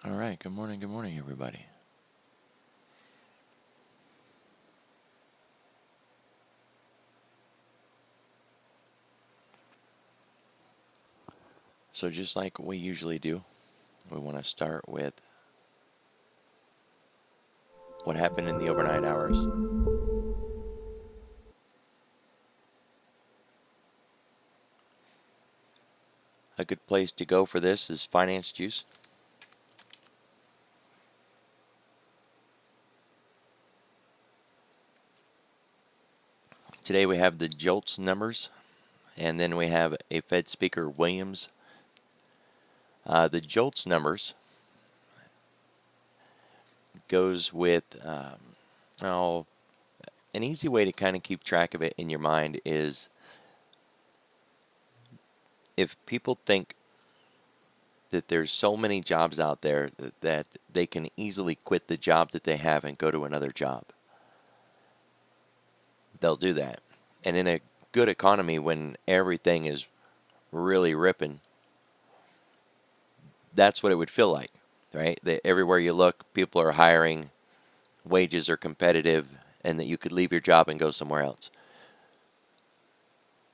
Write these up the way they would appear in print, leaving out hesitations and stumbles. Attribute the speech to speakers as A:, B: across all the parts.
A: All right, good morning, everybody. So just like we usually do, we want to start with what happened in the overnight hours. A good place to go for this is Finance Juice. Today we have the JOLTS numbers, and then we have a Fed Speaker Williams. The JOLTS numbers goes with, an easy way to kind of keep track of it in your mind is if people think that there's so many jobs out there that they can easily quit the job that they have and go to another job, they'll do that. And in a good economy, when everything is really ripping, that's what it would feel like, right? That everywhere you look, people are hiring, wages are competitive, and that you could leave your job and go somewhere else.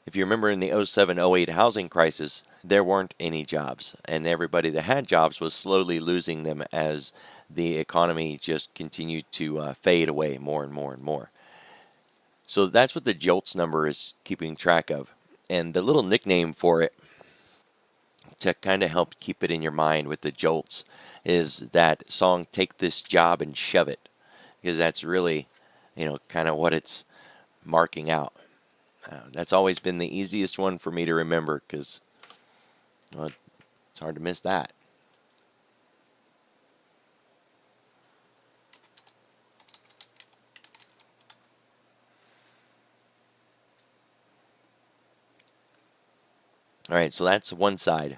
A: If you remember in the 07-08 housing crisis, there weren't any jobs, and everybody that had jobs was slowly losing them as the economy just continued to fade away more and more and more. So that's what the JOLTS number is keeping track of. And the little nickname for it, to kind of help keep it in your mind with the JOLTS, is that song "Take This Job and Shove It," because that's really, kind of what it's marking out. That's always been the easiest one for me to remember because, well, it's hard to miss that. All right, so that's one side.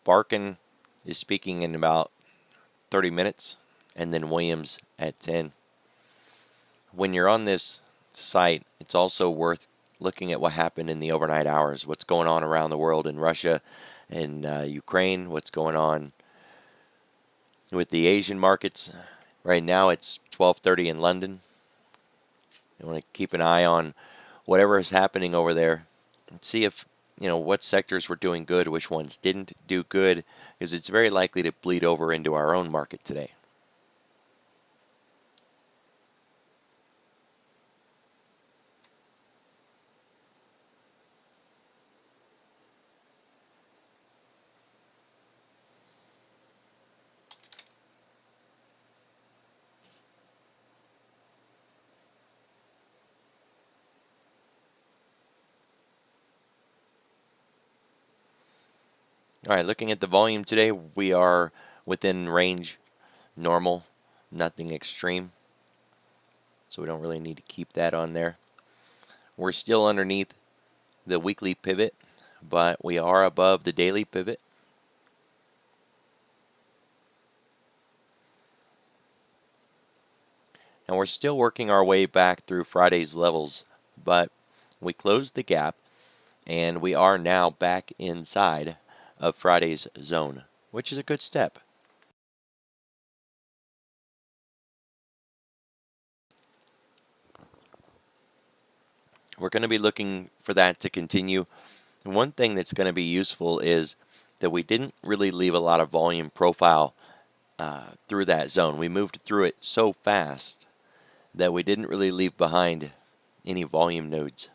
A: Barkin is speaking in about 30 minutes, and then Williams at 10. When you're on this site, it's also worth looking at what happened in the overnight hours, what's going on around the world in Russia and Ukraine, what's going on with the Asian markets. Right now it's 12:30 in London. You want to keep an eye on whatever is happening over there and see if, what sectors were doing good, which ones didn't do good, because it's very likely to bleed over into our own market today. All right, looking at the volume today, we are within range, normal, nothing extreme. So we don't really need to keep that on there. We're still underneath the weekly pivot, but we are above the daily pivot. And we're still working our way back through Friday's levels, but we closed the gap and we are now back inside of Friday's zone, which is a good step. We're going to be looking for that to continue. And one thing that's going to be useful is that we didn't really leave a lot of volume profile through that zone. We moved through it so fast that we didn't really leave behind any volume nodes.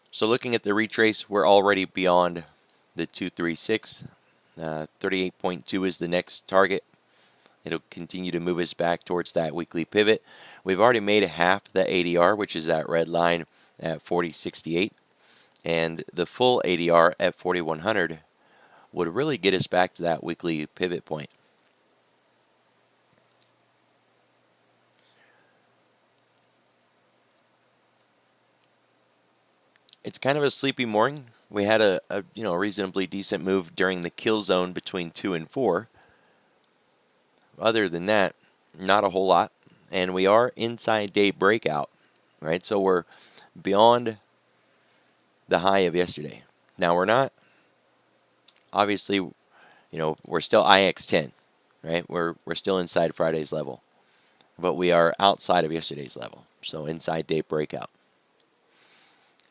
A: So looking at the retrace, we're already beyond the 236. 38.2 is the next target. It'll continue to move us back towards that weekly pivot. We've already made half the ADR, which is that red line at 4068. And the full ADR at 4100 would really get us back to that weekly pivot point. It's kind of a sleepy morning. We had a reasonably decent move during the kill zone between 2 and 4. Other than that, not a whole lot. And we are inside day breakout, right? So we're beyond the high of yesterday. Now we're not, obviously, we're still IX10, right? We're still inside Friday's level, but we are outside of yesterday's level. So inside day breakout.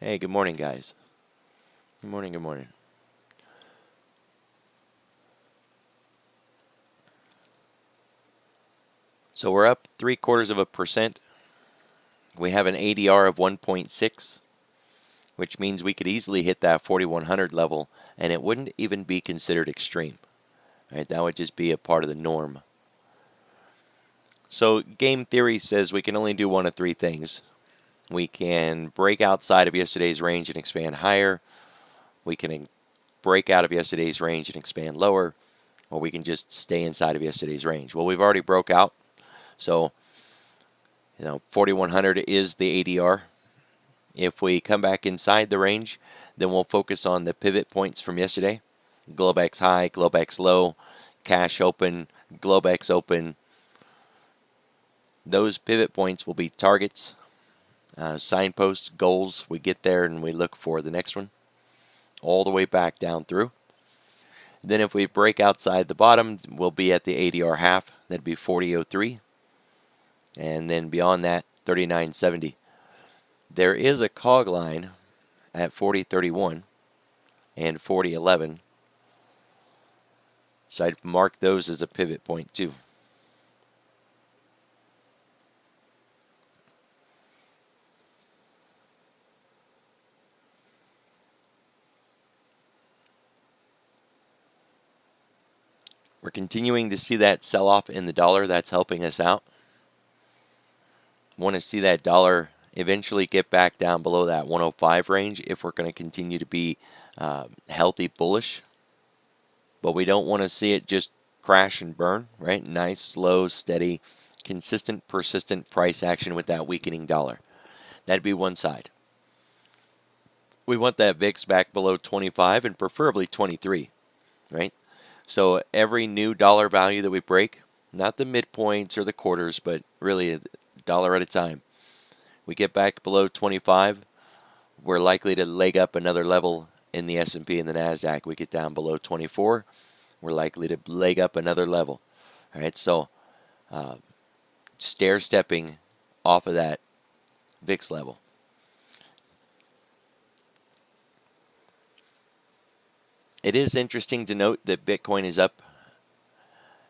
A: Hey, good morning, guys. Good morning, good morning. So we're up 0.75%. We have an ADR of 1.6, which means we could easily hit that 4100 level, and it wouldn't even be considered extreme. Right? That would just be a part of the norm. So game theory says we can only do one of three things. We can break outside of yesterday's range and expand higher. We can break out of yesterday's range and expand lower, or we can just stay inside of yesterday's range. Well, we've already broke out, so 4100 is the ADR. If we come back inside the range, then we'll focus on the pivot points from yesterday. Globex high, Globex low, cash open, Globex open. Those pivot points will be targets, signposts, goals. We get there and we look for the next one all the way back down through. Then if we break outside the bottom, we'll be at the ADR half. That'd be 40.03. And then beyond that, 39.70. There is a cog line at 40.31 and 40.11. So I'd mark those as a pivot point too. We're continuing to see that sell-off in the dollar. That's helping us out. Want to see that dollar eventually get back down below that 105 range if we're going to continue to be healthy bullish. But we don't want to see it just crash and burn, right? Nice, slow, steady, consistent, persistent price action with that weakening dollar. That'd be one side. We want that VIX back below 25 and preferably 23, right? So every new dollar value that we break, not the midpoints or the quarters, but really a dollar at a time, we get back below 25, we're likely to leg up another level in the S&P and the NASDAQ. We get down below 24, we're likely to leg up another level. All right, so stair-stepping off of that VIX level. It is interesting to note that Bitcoin is up.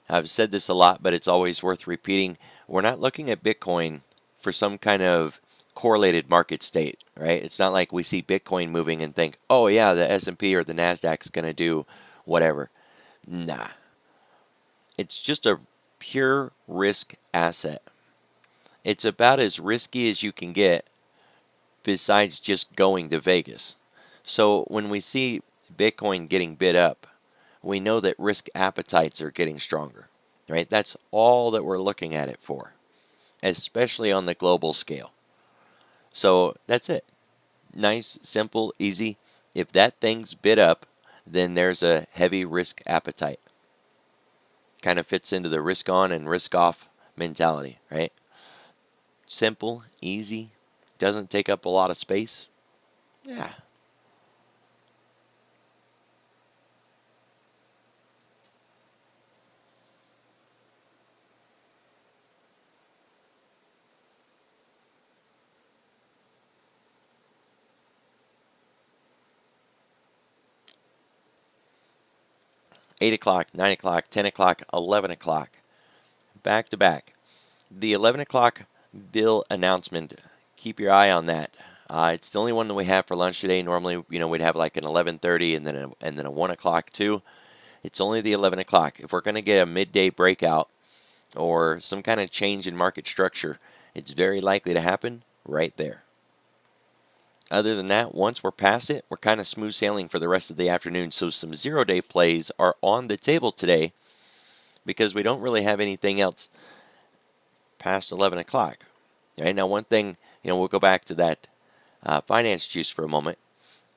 A: I've said this a lot, but it's always worth repeating. We're not looking at Bitcoin for some kind of correlated market state, right? It's not like we see Bitcoin moving and think, oh yeah, the S&P or the NASDAQ is going to do whatever. Nah. It's just a pure risk asset. It's about as risky as you can get besides just going to Vegas. So when we see Bitcoin getting bid up, we know that risk appetites are getting stronger, right? That's all that we're looking at it for, especially on the global scale. So that's it. Nice, simple, easy. If that thing's bid up, then there's a heavy risk appetite. Kind of fits into the risk on and risk off mentality, right? Simple, easy, doesn't take up a lot of space. Yeah. Eight o'clock, 9 o'clock, 10 o'clock, 11 o'clock. Back to back. The 11 o'clock bill announcement, keep your eye on that. It's the only one that we have for lunch today. Normally, we'd have like an 11:30 and then a 1 o'clock too. It's only the 11 o'clock. If we're going to get a midday breakout or some kind of change in market structure, it's very likely to happen right there. Other than that, once we're past it, we're kind of smooth sailing for the rest of the afternoon. So some zero-day plays are on the table today because we don't really have anything else past 11 o'clock. Right, now, one thing, we'll go back to that finance juice for a moment.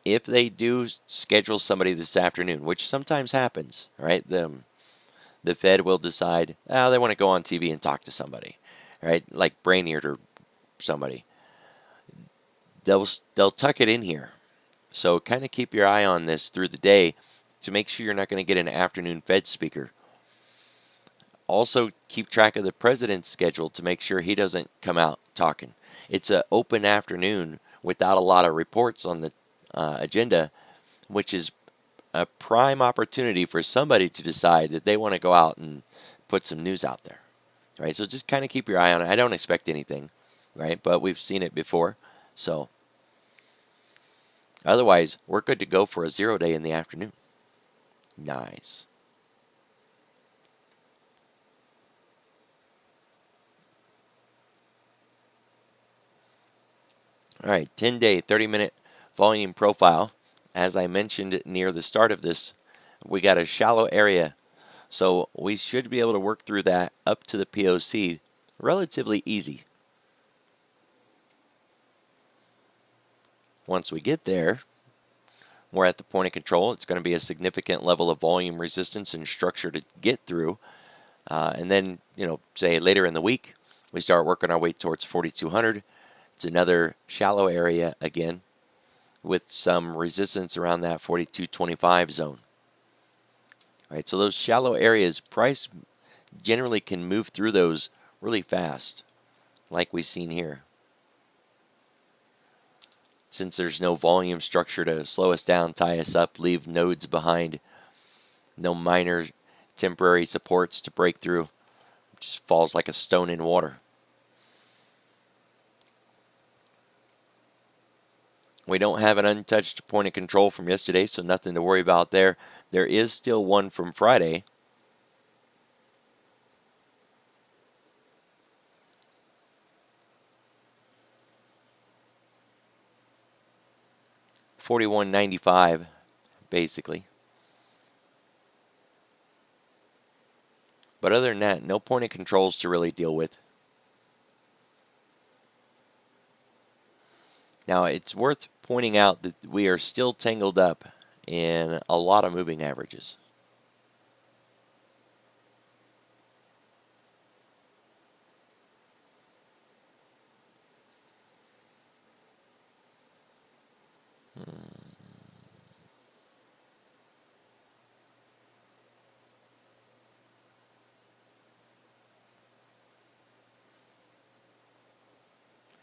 A: If they do schedule somebody this afternoon, which sometimes happens, right, the Fed will decide, they want to go on TV and talk to somebody, right, like Brainerd or somebody. They'll tuck it in here, So kind of keep your eye on this through the day to make sure you're not going to get an afternoon Fed speaker. Also, keep track of the president's schedule to make sure he doesn't come out talking. It's an open afternoon without a lot of reports on the agenda, which is a prime opportunity for somebody to decide that they want to go out and put some news out there. Right? So just kind of keep your eye on it. I don't expect anything, right? But we've seen it before. So otherwise, we're good to go for a 0 day in the afternoon. Nice. All right, 10-day, 30-minute volume profile. As I mentioned near the start of this, we got a shallow area. So we should be able to work through that up to the POC relatively easy. Once we get there, we're at the point of control. It's going to be a significant level of volume resistance and structure to get through. And then, say later in the week, we start working our way towards 4,200. It's another shallow area again with some resistance around that 42.25 zone. All right, so those shallow areas, price generally can move through those really fast, like we've seen here. Since there's no volume structure to slow us down, tie us up, leave nodes behind, no minor temporary supports to break through, it just falls like a stone in water. We don't have an untouched point of control from yesterday, so nothing to worry about there. There is still one from Friday. $41.95, basically. But other than that, no point of controls to really deal with. Now, it's worth pointing out that we are still tangled up in a lot of moving averages.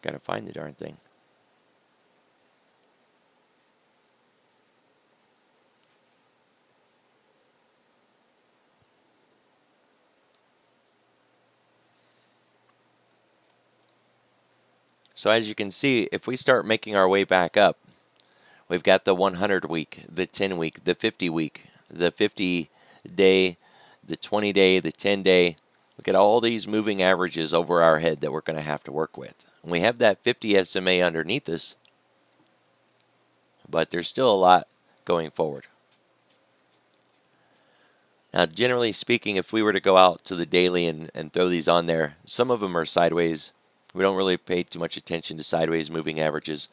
A: Gotta find the darn thing. So as you can see, if we start making our way back up, we've got the 100 week, the 10 week, the 50 week, the 50 day, the 20 day, the 10 day. Look at all these moving averages over our head that we're going to have to work with. And we have that 50 SMA underneath us, but there's still a lot going forward. Now, generally speaking, if we were to go out to the daily and throw these on there, some of them are sideways. We don't really pay too much attention to sideways moving averages.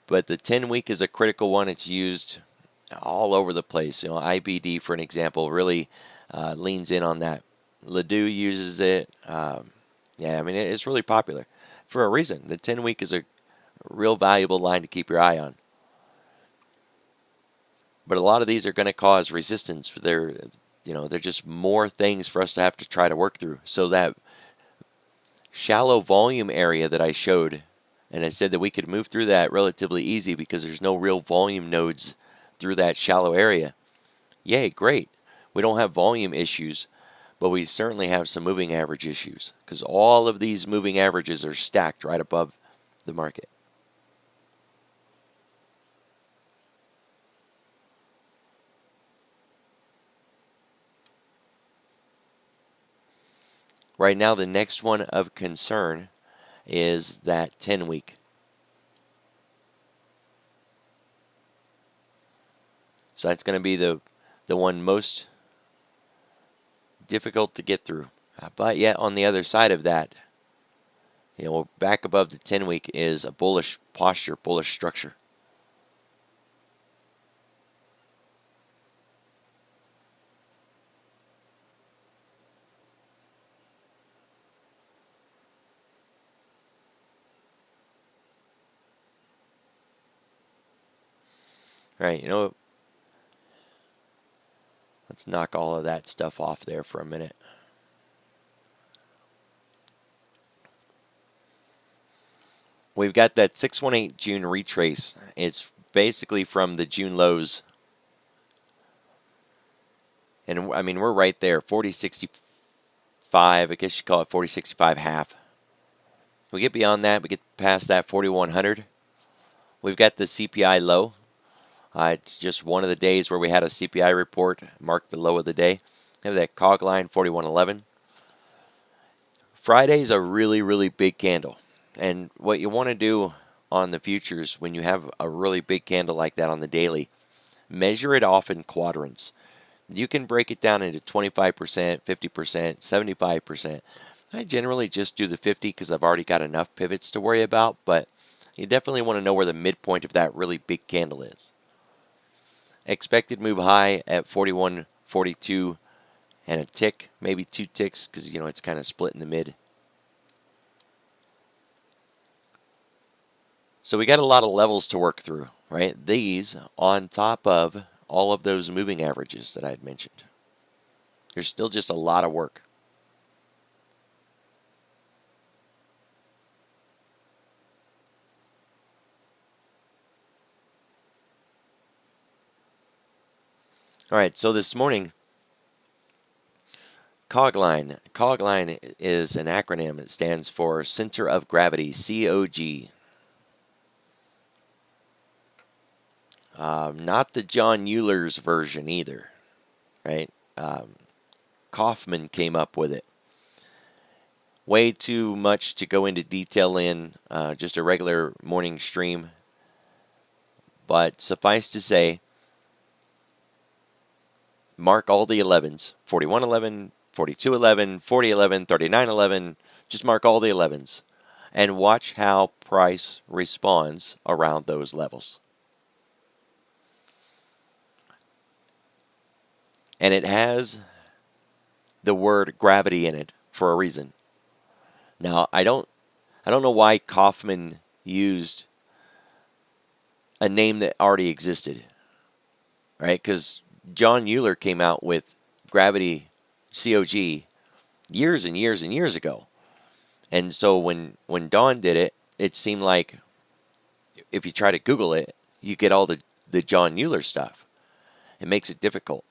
A: But the 10 week is a critical one. It's used all over the place. IBD, for an example, really leans in on that. Ledoux uses it. Yeah, I mean, it's really popular for a reason. The 10 week is a real valuable line to keep your eye on. But a lot of these are going to cause resistance. They're just more things for us to have to try to work through. So that shallow volume area that I showed, and I said that we could move through that relatively easy because there's no real volume nodes through that shallow area. Yay, great. We don't have volume issues, but we certainly have some moving average issues because all of these moving averages are stacked right above the market. Right now, the next one of concern is that 10 week. So that's going to be the one most difficult to get through. But yet on the other side of that, back above the 10 week is a bullish posture, bullish structure. Right, you know, let's knock all of that stuff off there for a minute. We've got that 618 June retrace. It's basically from the June lows. And I mean, we're right there, 4065. I guess you call it 4065 half. We get beyond that, we get past that 4100. We've got the CPI low. It's just one of the days where we had a CPI report mark the low of the day. We have that COG line 4111. Friday's a really, really big candle. And what you want to do on the futures when you have a really big candle like that on the daily, measure it off in quadrants. You can break it down into 25%, 50%, 75%. I generally just do the 50 because I've already got enough pivots to worry about, but you definitely want to know where the midpoint of that really big candle is. Expected move high at 41.42 and a tick, maybe 2 ticks, because it's kind of split in the mid. So we got a lot of levels to work through, right? These on top of all of those moving averages that I had mentioned. There's still just a lot of work. All right, so this morning, COG line. COG line is an acronym. It stands for Center of Gravity, COG. Not the John Euler's version either, right? Kaufman came up with it. Way too much to go into detail in just a regular morning stream. But suffice to say, mark all the 11s, 4111, 4211, 4011, 3911, just mark all the 11s and watch how price responds around those levels. And it has the word gravity in it for a reason. Now, I don't know why Kaufman used a name that already existed, right? Because John Euler came out with gravity, COG, years and years and years ago. And so when Don did it, it seemed like if you try to Google it, you get all the John Euler stuff. It makes it difficult,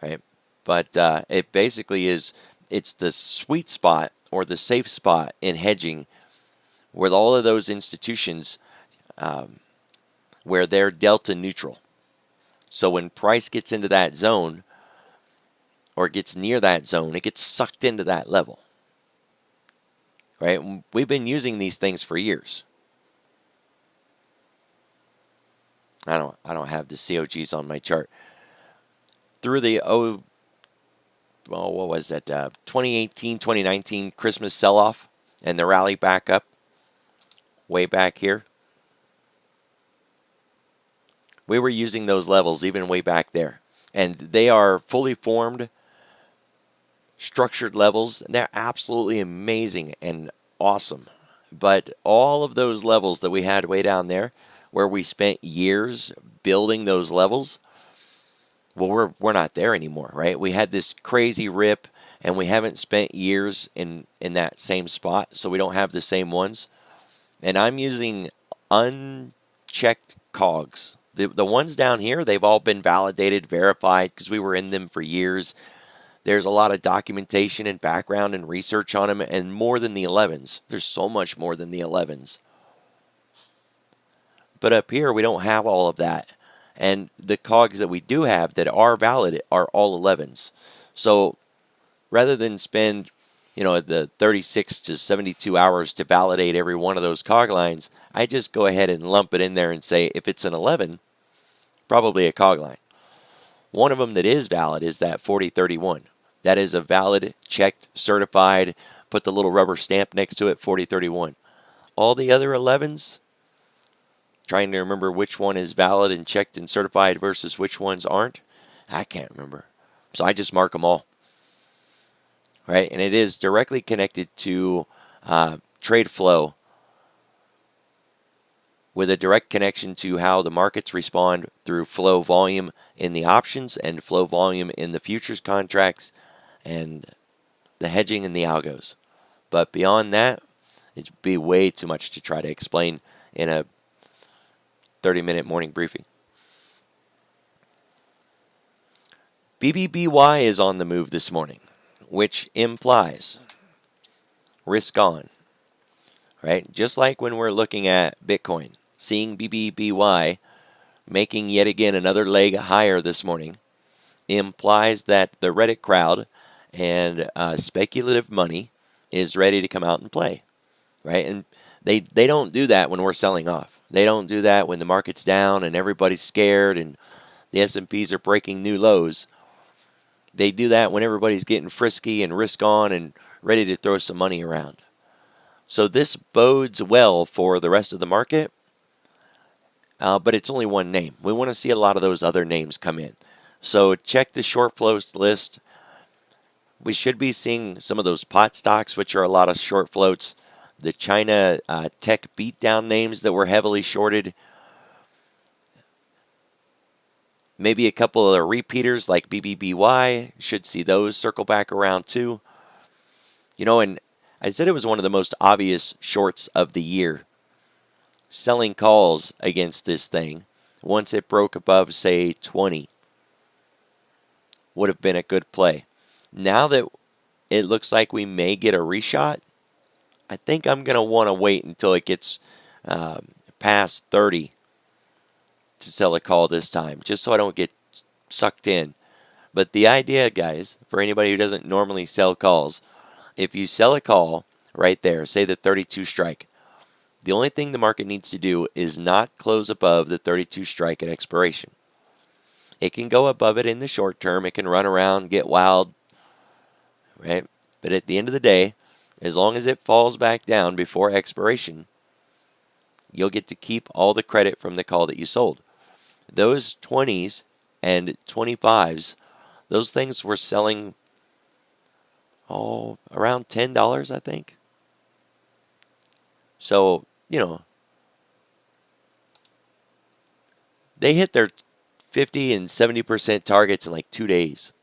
A: right? But it basically it's the sweet spot or the safe spot in hedging with all of those institutions where they're delta neutral. So when price gets into that zone or gets near that zone, it gets sucked into that level. Right? We've been using these things for years. I don't have the COGs on my chart. Through the what was that? 2018, 2019 Christmas sell-off and the rally back up way back here. We were using those levels even way back there. And they are fully formed, structured levels. They're absolutely amazing and awesome. But all of those levels that we had way down there, where we spent years building those levels, well, we're not there anymore, right? We had this crazy rip, and we haven't spent years in that same spot, so we don't have the same ones. And I'm using unchecked COGs. The ones down here, they've all been validated, verified, because we were in them for years. There's a lot of documentation and background and research on them, and more than the 11s. There's so much more than the 11s. But up here, we don't have all of that. And the COGs that we do have that are valid are all 11s. So rather than spend, the 36 to 72 hours to validate every one of those COG lines, I just go ahead and lump it in there and say, if it's an 11, probably a COG line. One of them that is valid is that 4031. That is a valid, checked, certified, put the little rubber stamp next to it, 4031. All the other 11s, trying to remember which one is valid and checked and certified versus which ones aren't, I can't remember. So I just mark them all. Right? And it is directly connected to trade flow with a direct connection to how the markets respond through flow volume in the options and flow volume in the futures contracts and the hedging and the algos. But beyond that, it'd be way too much to try to explain in a 30-minute morning briefing. BBBY is on the move this morning, which implies risk on, right? Just like when we're looking at Bitcoin, seeing BBBY making yet again another leg higher this morning implies that the Reddit crowd and speculative money is ready to come out and play, right? And they don't do that when we're selling off. They don't do that when the market's down and everybody's scared and the S&Ps are breaking new lows. They do that when everybody's getting frisky and risk on and ready to throw some money around. So this bodes well for the rest of the market, but it's only one name. We want to see a lot of those other names come in. So check the short floats list. We should be seeing some of those pot stocks, which are a lot of short floats. The China tech beatdown names that were heavily shorted. Maybe a couple of the repeaters like BBBY. Should see those circle back around too. You know, and I said it was one of the most obvious shorts of the year. Selling calls against this thing once it broke above, say, 20 would have been a good play. Now that it looks like we may get a reshot, I think I'm going to want to wait until it gets past 30 to sell a call this time, just so I don't get sucked in. But the idea, guys, for anybody who doesn't normally sell calls, if you sell a call right there, say the 32 strike, the only thing the market needs to do is not close above the 32 strike at expiration. It can go above it in the short term. It can run around, get wild, right? But at the end of the day, as long as it falls back down before expiration, you'll get to keep all the credit from the call that you sold. Those 20s and 25s, those things were selling around $10, I think. So, you know, they hit their 50 and 70% targets in like 2 days.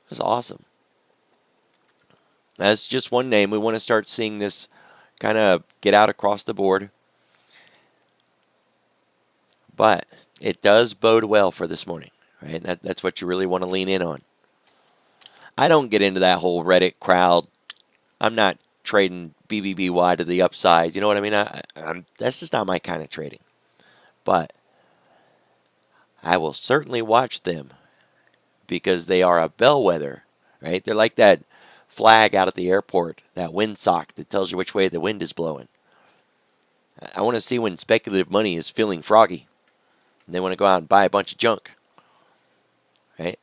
A: That's awesome. That's just one name. We want to start seeing this kind of get out across the board. But it does bode well for this morning, right? That's what you really want to lean in on. I don't get into that whole Reddit crowd. I'm not trading BBBY to the upside. You know what I mean? That's just not my kind of trading. But I will certainly watch them because they are a bellwether, right? They're like that flag out at the airport, that windsock that tells you which way the wind is blowing. I want to see when speculative money is feeling froggy and they want to go out and buy a bunch of junk, right?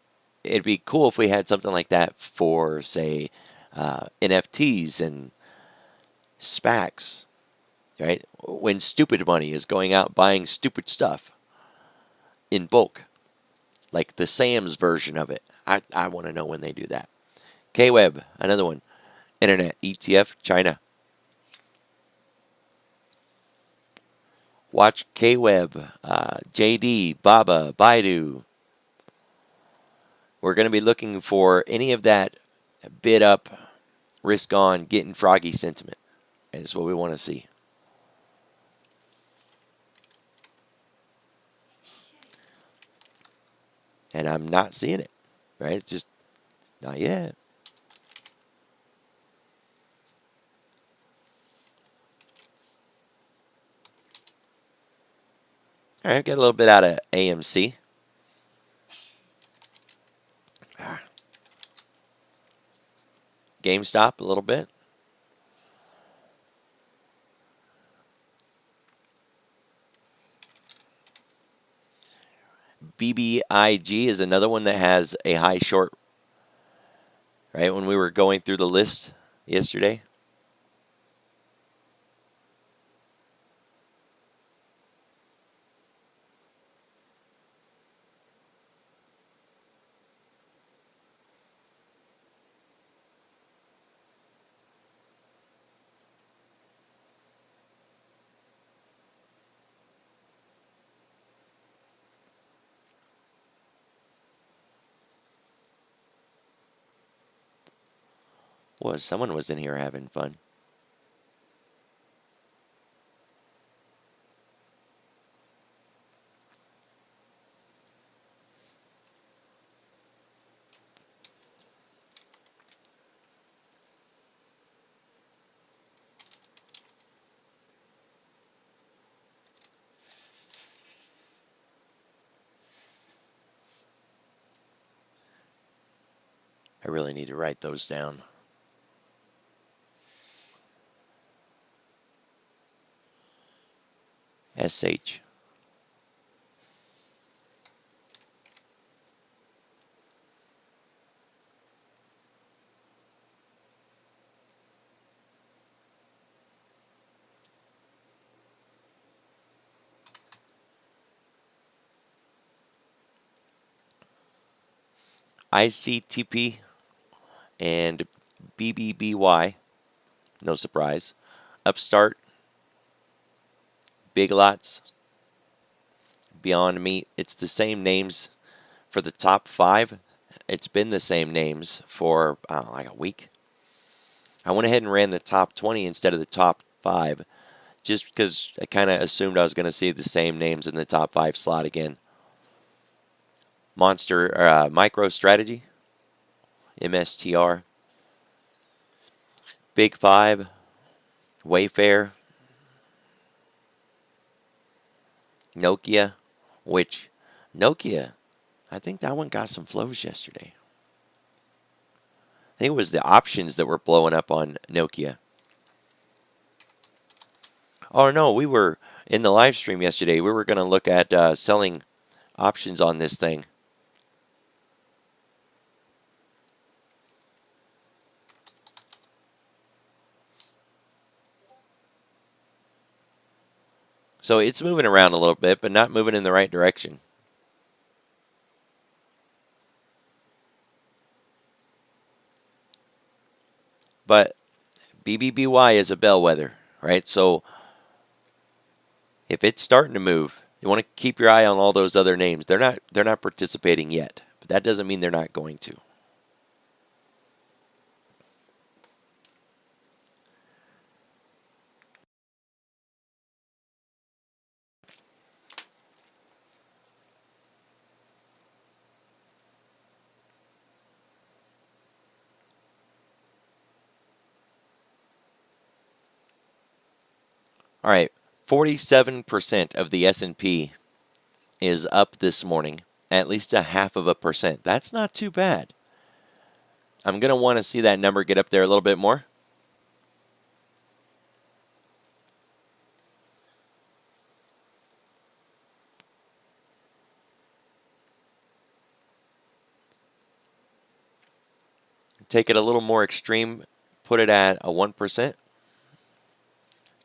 A: It'd be cool if we had something like that for, say, NFTs and SPACs, right? When stupid money is going out buying stupid stuff in bulk, like the Sam's version of it. I want to know when they do that. KWeb, another one. Internet, ETF, China. Watch KWeb, JD, Baba, Baidu. We're going to be looking for any of that bid up, risk on, getting froggy sentiment. That's what we want to see. And I'm not seeing it, right? It's just not yet. All right, get a little bit out of AMC. GameStop a little bit. BBIG is another one that has a high short, right? When we were going through the list yesterday. Was someone was in here having fun. I really need to write those down. SH. ICTP and BBBY. No surprise. Upstart, Big Lots, Beyond Meat. It's the same names for the top 5. It's been the same names for like a week. I went ahead and ran the top 20 instead of the top 5 just because I kind of assumed I was going to see the same names in the top 5 slot again. Micro Strategy, MSTR, Big 5, Wayfair, Nokia, which Nokia, I think that one got some flows yesterday. I think it was the options that were blowing up on Nokia. Oh no, we were in the live stream yesterday. We were going to look at selling options on this thing. So it's moving around a little bit, but not moving in the right direction. But BBBY is a bellwether, right? So if it's starting to move, you want to keep your eye on all those other names. They're not participating yet, but that doesn't mean they're not going to. All right, 47% of the S&P is up this morning, at least 0.5%. That's not too bad. I'm going to want to see that number get up there a little bit more. Take it a little more extreme, put it at a 1%.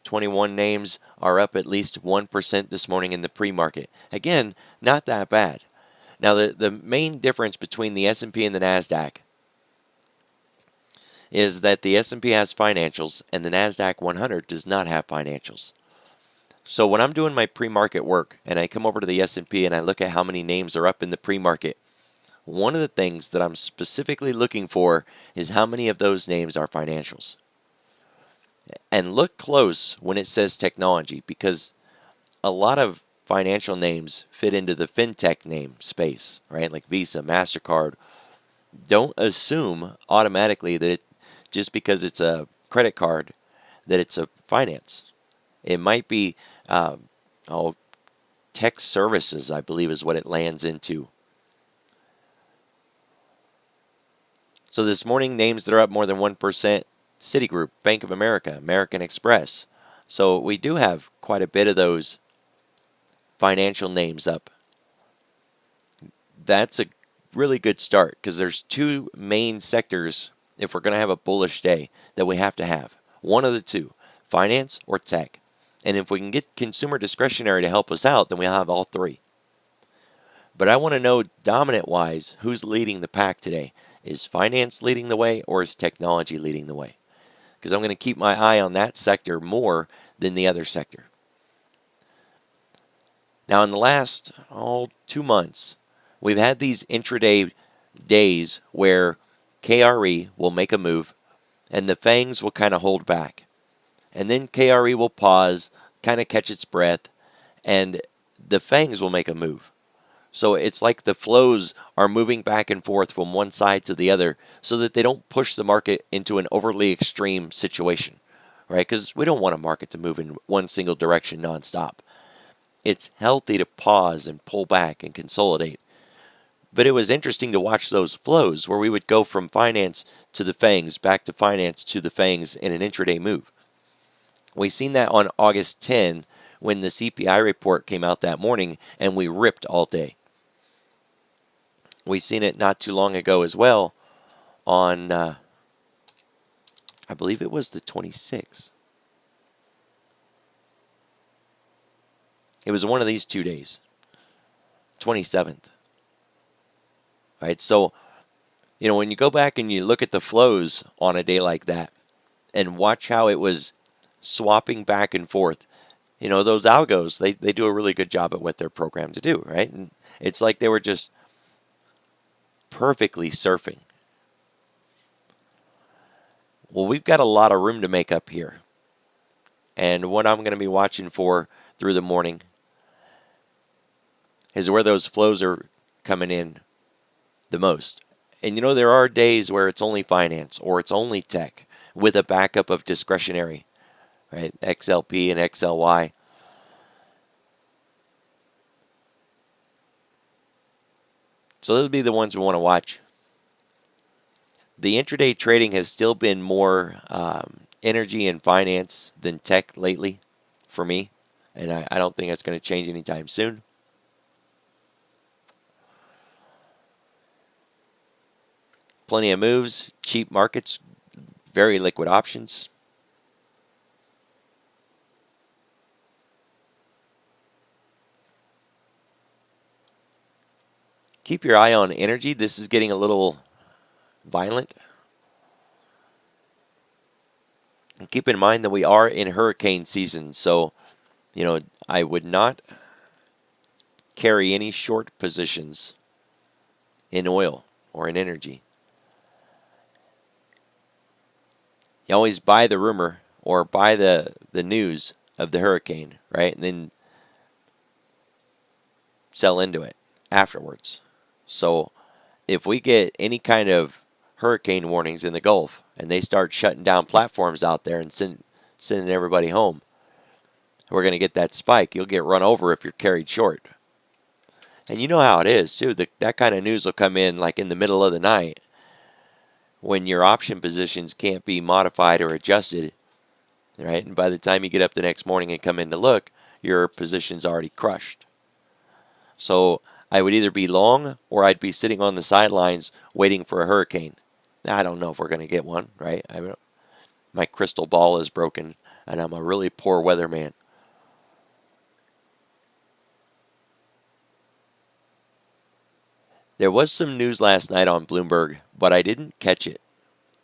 A: 21 names are up at least 1% this morning in the pre-market. Again, not that bad. Now, the main difference between the S&P and the NASDAQ is that the S&P has financials and the NASDAQ 100 does not have financials. So when I'm doing my pre-market work and I come over to the S&P and I look at how many names are up in the pre-market, one of the things that I'm specifically looking for is how many of those names are financials. And look close when it says technology, because a lot of financial names fit into the fintech name space, right? Like Visa, MasterCard. Don't assume automatically that just because it's a credit card that it's a finance. It might be tech services, I believe is what it lands into. So this morning, names that are up more than 1%, Citigroup, Bank of America, American Express. So we do have quite a bit of those financial names up. That's a really good start because there's 2 main sectors if we're going to have a bullish day that we have to have. One of the 2, finance or tech. And if we can get consumer discretionary to help us out, then we'll have all 3. But I want to know dominant-wise who's leading the pack today. Is finance leading the way or is technology leading the way? Because I'm going to keep my eye on that sector more than the other sector. Now, in the last 2 months, we've had these intraday days where KRE will make a move and the fangs will kind of hold back. And then KRE will pause, kind of catch its breath, and the fangs will make a move. So it's like the flows are moving back and forth from one side to the other so that they don't push the market into an overly extreme situation, right? Because we don't want a market to move in one single direction nonstop. It's healthy to pause and pull back and consolidate. But it was interesting to watch those flows where we would go from finance to the fangs, back to finance to the fangs in an intraday move. We seen that on August 10 when the CPI report came out that morning and we ripped all day. We seen it not too long ago as well on, I believe it was the 26th. It was one of these 2 days, 27th. Right, so, when you go back and you look at the flows on a day like that and watch how it was swapping back and forth, those algos, they do a really good job at what they're programmed to do, right? And it's like they were just perfectly surfing. Well, we've got a lot of room to make up here. And what I'm going to be watching for through the morning is where those flows are coming in the most. And there are days where it's only finance or it's only tech with a backup of discretionary, right? XLP and XLY. So those would be the ones we want to watch. The intraday trading has still been more energy and finance than tech lately for me. And I don't think that's going to change anytime soon. Plenty of moves, cheap markets, very liquid options. Keep your eye on energy. This is getting a little violent. And keep in mind that we are in hurricane season, so I would not carry any short positions in oil or in energy. You always buy the rumor or buy the news of the hurricane, right? And then sell into it afterwards. So if we get any kind of hurricane warnings in the Gulf and they start shutting down platforms out there and sending everybody home, we're going to get that spike. You'll get run over if you're carried short. And you know how it is, too. That kind of news will come in like in the middle of the night when your option positions can't be modified or adjusted, right? And by the time you get up the next morning and come in to look, your position's already crushed. So I would either be long or I'd be sitting on the sidelines waiting for a hurricane. Now, I don't know if we're going to get one, right? My crystal ball is broken, and I'm a really poor weatherman. There was some news last night on Bloomberg, but I didn't catch it.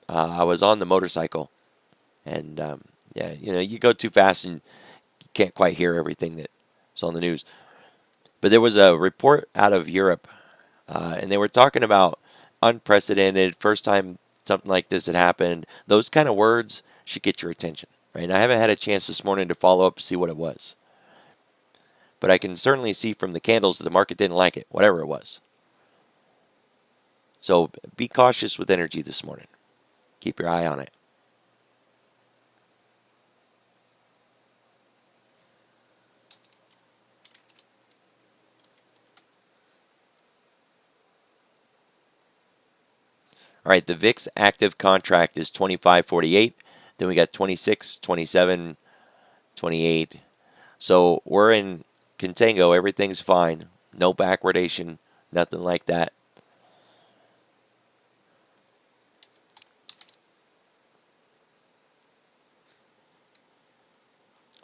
A: I was on the motorcycle, and you go too fast and you can't quite hear everything that's on the news. But there was a report out of Europe, and they were talking about unprecedented, first time something like this had happened. Those kind of words should get your attention, right? And I haven't had a chance this morning to follow up to see what it was. But I can certainly see from the candles that the market didn't like it, whatever it was. So be cautious with energy this morning. Keep your eye on it. All right, the VIX active contract is 25.48. Then we got 26, 27, 28. So we're in contango. Everything's fine. No backwardation, nothing like that.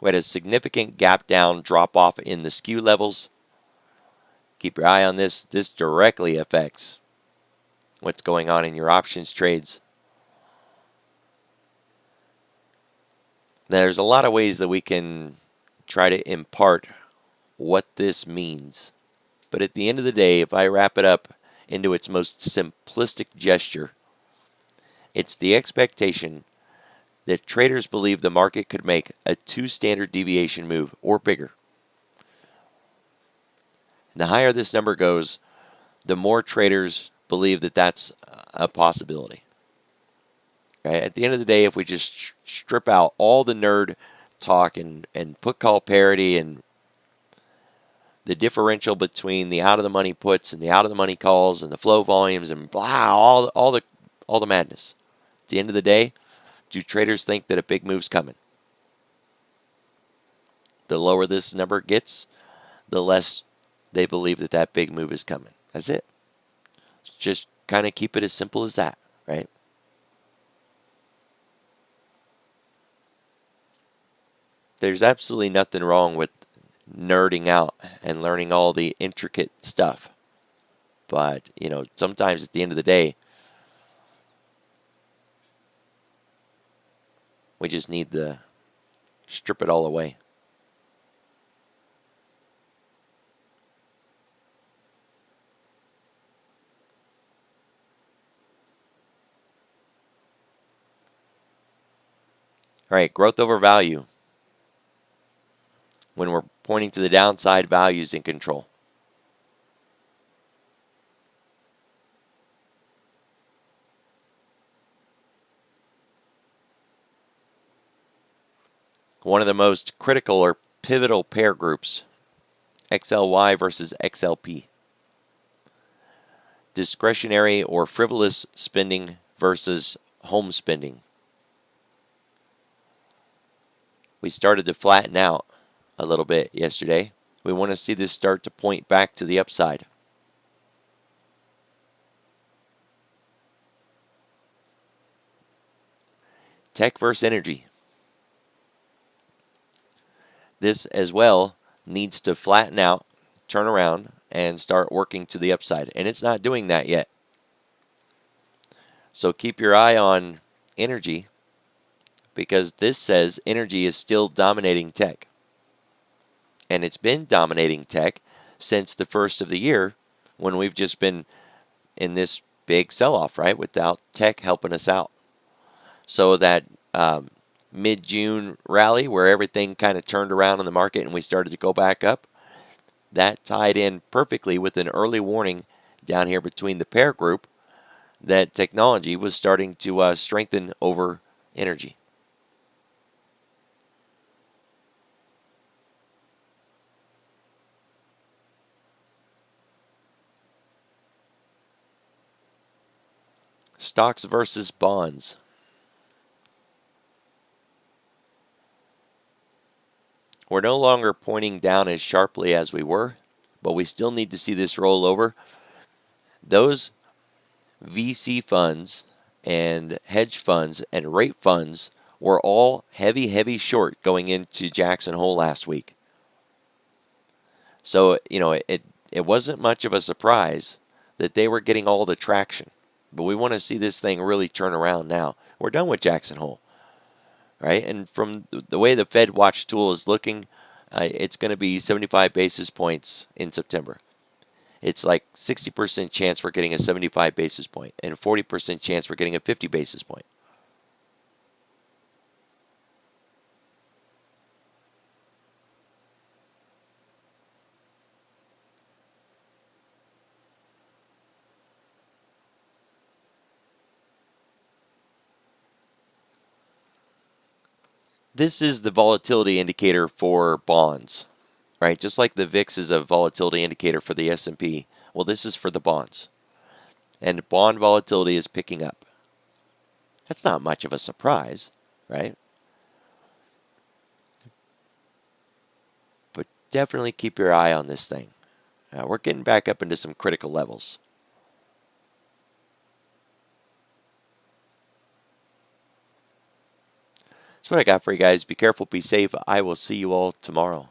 A: We had a significant gap down drop off in the skew levels. Keep your eye on this. This directly affects what's going on in your options trades. Now, there's a lot of ways that we can try to impart what this means. But at the end of the day, if I wrap it up into its most simplistic gesture, it's the expectation that traders believe the market could make a 2 standard deviation move or bigger. And the higher this number goes, the more traders believe that that's a possibility. Right? At the end of the day, if we just strip out all the nerd talk and put call parity and the differential between the out of the money puts and the out of the money calls and the flow volumes and blah, all the madness. At the end of the day, do traders think that a big move's coming? The lower this number gets, the less they believe that that big move is coming. That's it. Just kind of keep it as simple as that, right? There's absolutely nothing wrong with nerding out and learning all the intricate stuff. But, sometimes at the end of the day, we just need to strip it all away. All right, growth over value. When we're pointing to the downside, values in control. One of the most critical or pivotal pair groups, XLY versus XLP. Discretionary or frivolous spending versus home spending. We started to flatten out a little bit yesterday. We want to see this start to point back to the upside. Tech versus energy. This as well needs to flatten out, turn around, and start working to the upside. And it's not doing that yet. So keep your eye on energy, because this says energy is still dominating tech. And it's been dominating tech since the first of the year, when we've just been in this big sell-off, right, without tech helping us out. So that mid-June rally where everything kind of turned around in the market and we started to go back up, that tied in perfectly with an early warning down here between the pair group that technology was starting to strengthen over energy. Stocks versus bonds. We're no longer pointing down as sharply as we were, but we still need to see this roll over. Those VC funds and hedge funds and rate funds were all heavy short going into Jackson Hole last week. So, it wasn't much of a surprise that they were getting all the traction. But we want to see this thing really turn around now. We're done with Jackson Hole, right? And from the way the Fed Watch tool is looking, it's going to be 75 basis points in September. It's like 60% chance we're getting a 75 basis point and 40% chance we're getting a 50 basis point. This is the volatility indicator for bonds, right? Just like the VIX is a volatility indicator for the S&P. Well, this is for the bonds. And bond volatility is picking up. That's not much of a surprise, right? But definitely keep your eye on this thing. We're getting back up into some critical levels. That's what I got for you guys. Be careful, be safe. I will see you all tomorrow.